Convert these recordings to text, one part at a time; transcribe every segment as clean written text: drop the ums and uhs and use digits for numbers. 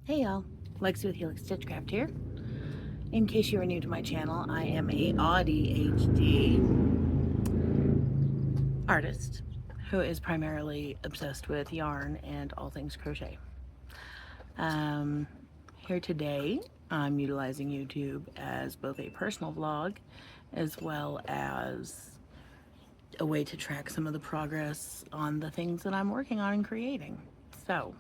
Hey y'all, Lexi with Helix Stitchcraft here. In case you are new to my channel, I am a ADHD artist who is primarily obsessed with yarn and all things crochet. Um, Here today, I'm utilizing YouTube as both a personal vlog as well as a way to track some of the progress on the things that I'm working on and creating. So,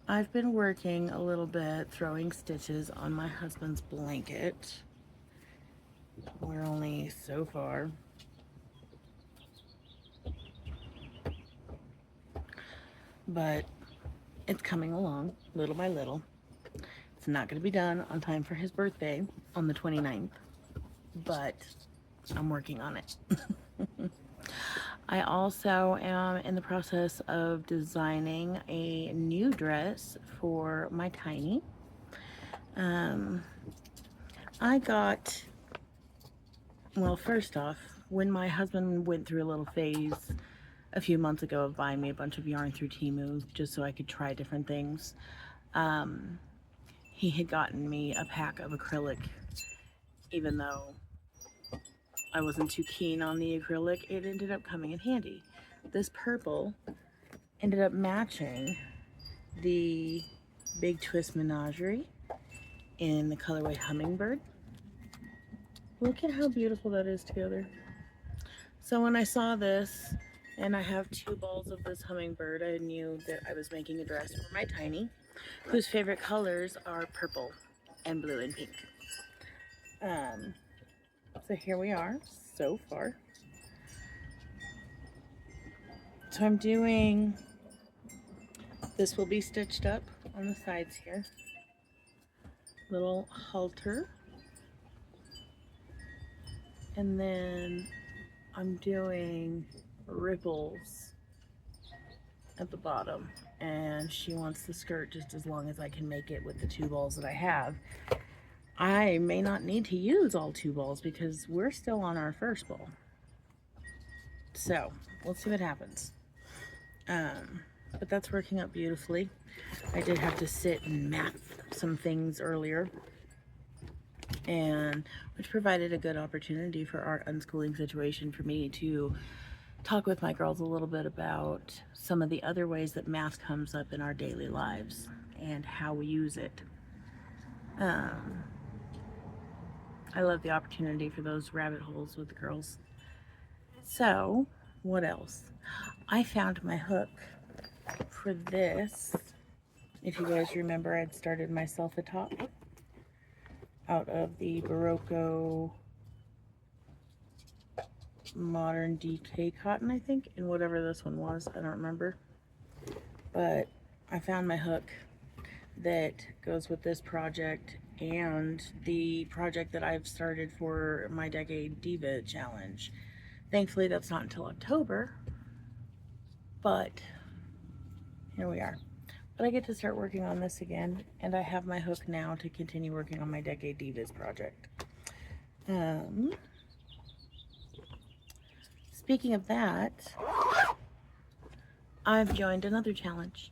I've been working a little bit throwing stitches on my husband's blanket. We're only so far. But it's coming along little by little. It's not going to be done on time for his birthday on the 29th, but I'm working on it. I also am in the process of designing a new dress for my Tiny. Well, first off, when my husband went through a little phase a few months ago of buying me a bunch of yarn through Temu just so I could try different things, he had gotten me a pack of acrylic. Even though I wasn't too keen on the acrylic, it ended up coming in handy. This purple ended up matching the Big Twist Menagerie in the colorway Hummingbird. Look at how beautiful that is together. So when I saw this, and I have 2 balls of this Hummingbird, I knew that I was making a dress for my Tiny, whose favorite colors are purple and blue and pink. So here we are so far. So I'm doing, this will be stitched up on the sides here. Little halter. And then I'm doing ripples at the bottom. And she wants the skirt just as long as I can make it with the 2 balls that I have. I may not need to use all 2 balls because we're still on our first ball. So let's see what happens. But that's working out beautifully. I did have to sit and map some things earlier, and which provided a good opportunity for our unschooling situation for me to talk with my girls a little bit about some of the other ways that math comes up in our daily lives and how we use it. I love the opportunity for those rabbit holes with the girls. So, what else? I found my hook for this. If you guys remember, I'd started myself a top out of the Barocco Modern DK cotton, I think, and whatever this one was, I don't remember. But I found my hook that goes with this project and the project that I've started for my Decade Diva Challenge. Thankfully, that's not until October, but here we are. But I get to start working on this again, and I have my hook now to continue working on my Decade Divas project. Speaking of that, I've joined another challenge.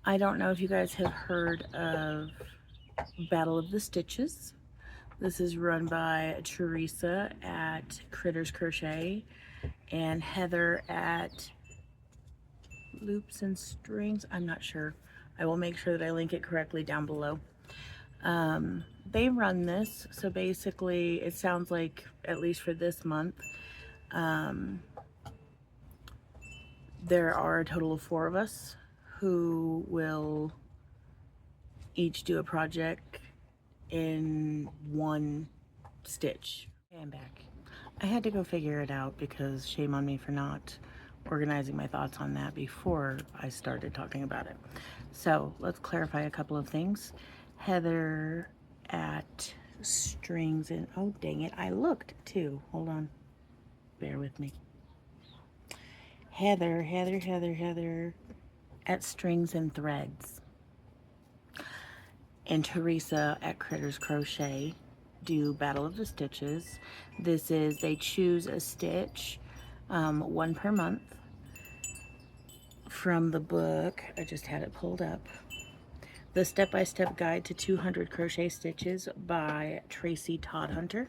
I don't know if you guys have heard of Battle of the Stitches. This is run by Teresa at Critters Crochet and Heather at Loops and Strings. I'm not sure. I will make sure that I link it correctly down below. They run this, so basically it sounds like, at least for this month, there are a total of 4 of us who will each do a project in 1 stitch. Okay, I'm back. I had to go figure it out because shame on me for not organizing my thoughts on that before I started talking about it. So let's clarify a couple of things. Heather at Strings and, oh dang it, I looked too. Hold on. Bear with me. Heather at Strings and Threads. And Teresa at Critters Crochet do Battle of the Stitches. This is, they choose a stitch, 1 per month, from the book, I just had it pulled up, The Step-by-Step Guide to 200 Crochet Stitches by Tracy Todd Hunter.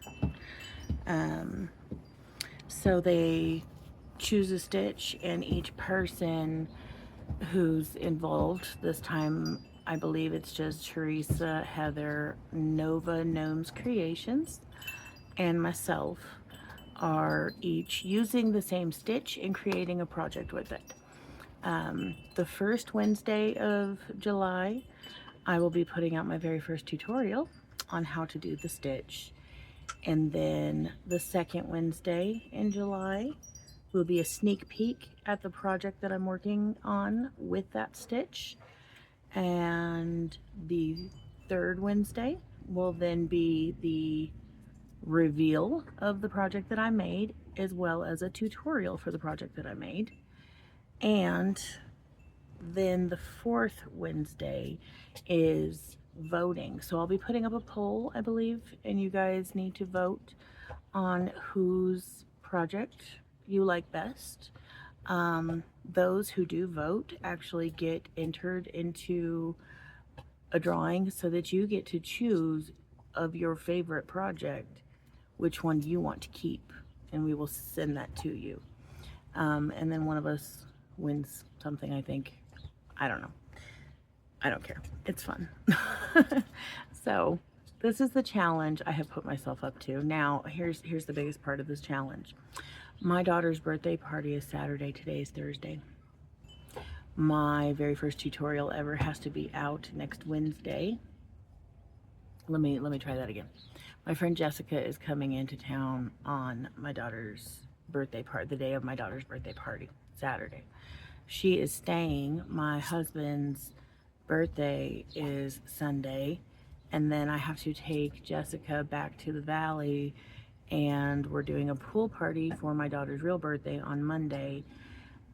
So they choose a stitch, and each person who's involved, this time I believe it's just Teresa, Heather, Nova Gnomes Creations, and myself, are each using the same stitch and creating a project with it. The first Wednesday of July, I will be putting out my very first tutorial on how to do the stitch. And then the second Wednesday in July will be a sneak peek at the project that I'm working on with that stitch. And the third Wednesday will then be the reveal of the project that I made, as well as a tutorial for the project that I made. And then the fourth Wednesday is voting. So I'll be putting up a poll, I believe, and you guys need to vote on whose project you like best. Those who do vote actually get entered into a drawing so that you get to choose of your favorite project which one you want to keep, and we will send that to you. And then one of us wins something, I think. I don't know. I don't care. It's fun. So this is the challenge I have put myself up to. Now, here's the biggest part of this challenge. My daughter's birthday party is Saturday. Today is Thursday. My very first tutorial ever has to be out next Wednesday. Let me try that again. My friend Jessica is coming into town on my daughter's birthday party, the day of my daughter's birthday party, Saturday. She is staying. My husband's birthday is Sunday, and then I have to take Jessica back to the valley, and we're doing a pool party for my daughter's real birthday on Monday,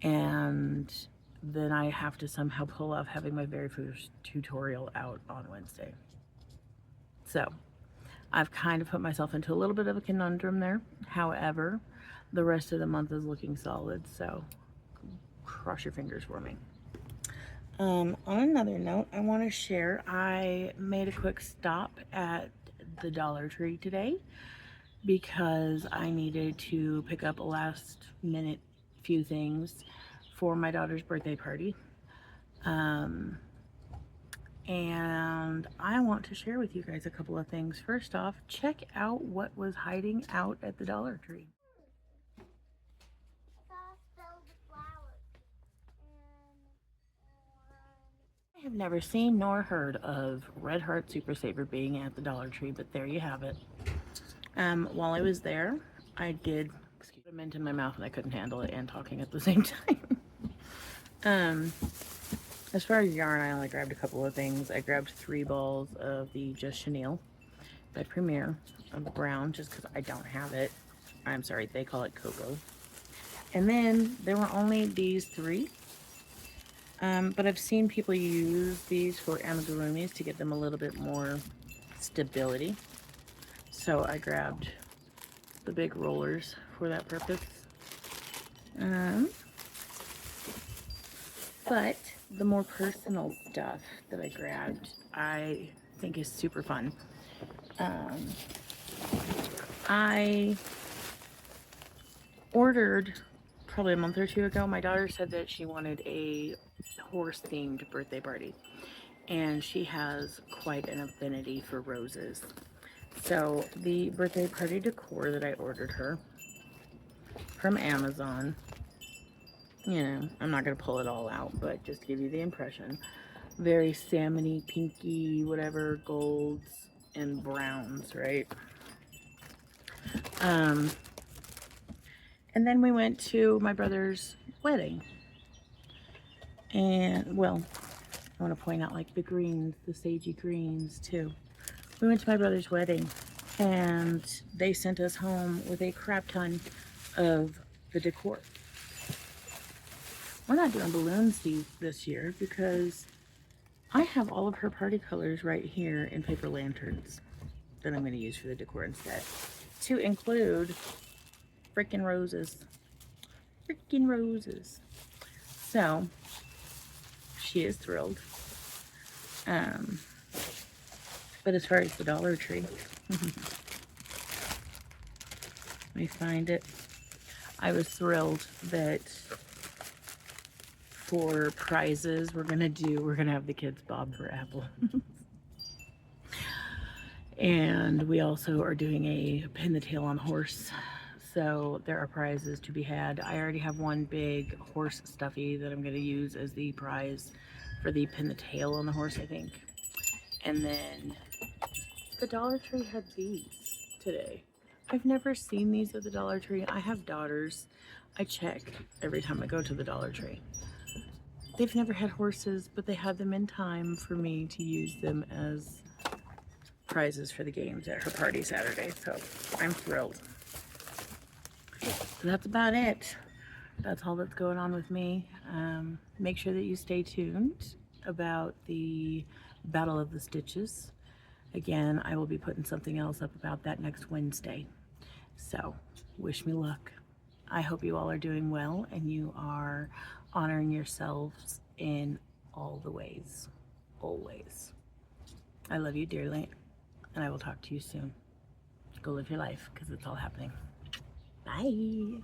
and then I have to somehow pull off having my very first tutorial out on Wednesday. So I've kind of put myself into a little bit of a conundrum there. However, the rest of the month is looking solid, so cross your fingers for me. On another note, I want to share, I made a quick stop at the Dollar Tree today because I needed to pick up a last minute few things for my daughter's birthday party. And I want to share with you guys a couple of things. First off, check out what was hiding out at the Dollar Tree. I have never seen nor heard of Red Heart Super Saver being at the Dollar Tree, but there you have it. While I was there, I did put a mint in my mouth and I couldn't handle it and talking at the same time. As far as yarn, I only grabbed a couple of things. I grabbed 3 balls of the Just Chenille by Premier of brown, just because I don't have it. I'm sorry, they call it cocoa. And then there were only these 3. But I've seen people use these for amigurumis to get them a little bit more stability. So I grabbed the big rollers for that purpose. But the more personal stuff that I grabbed, I think is super fun. I ordered probably a month or 2 ago. My daughter said that she wanted a horse-themed birthday party, and she has quite an affinity for roses. So the birthday party decor that I ordered her from Amazon, you know, I'm not going to pull it all out, but just to give you the impression, very salmony, pinky, whatever, golds and browns, right? And then we went to my brother's wedding. And, well, I want to point out, like, the greens, the sagey greens, too. We went to my brother's wedding, and they sent us home with a crap ton of the decor. We're not doing balloons this year because I have all of her party colors right here in paper lanterns that I'm going to use for the decor instead, to include freaking roses. Freaking roses. So she is thrilled. But as far as the Dollar Tree, let me find it. I was thrilled that for prizes we're gonna have the kids bob for apple. And we also are doing a pin the tail on horse. So there are prizes to be had. I already have one big horse stuffy that I'm gonna use as the prize for the pin the tail on the horse, I think. And then the Dollar Tree had these today. I've never seen these at the Dollar Tree. I have daughters. I check every time I go to the Dollar Tree. They've never had horses, but they had them in time for me to use them as prizes for the games at her party Saturday. So I'm thrilled. So that's about it. That's all that's going on with me. Make sure that you stay tuned about the Battle of the Stitches. Again, I will be putting something else up about that next Wednesday. So, wish me luck. I hope you all are doing well and you are honoring yourselves in all the ways. Always. I love you dearly, and I will talk to you soon. Go live your life, because it's all happening. Bye.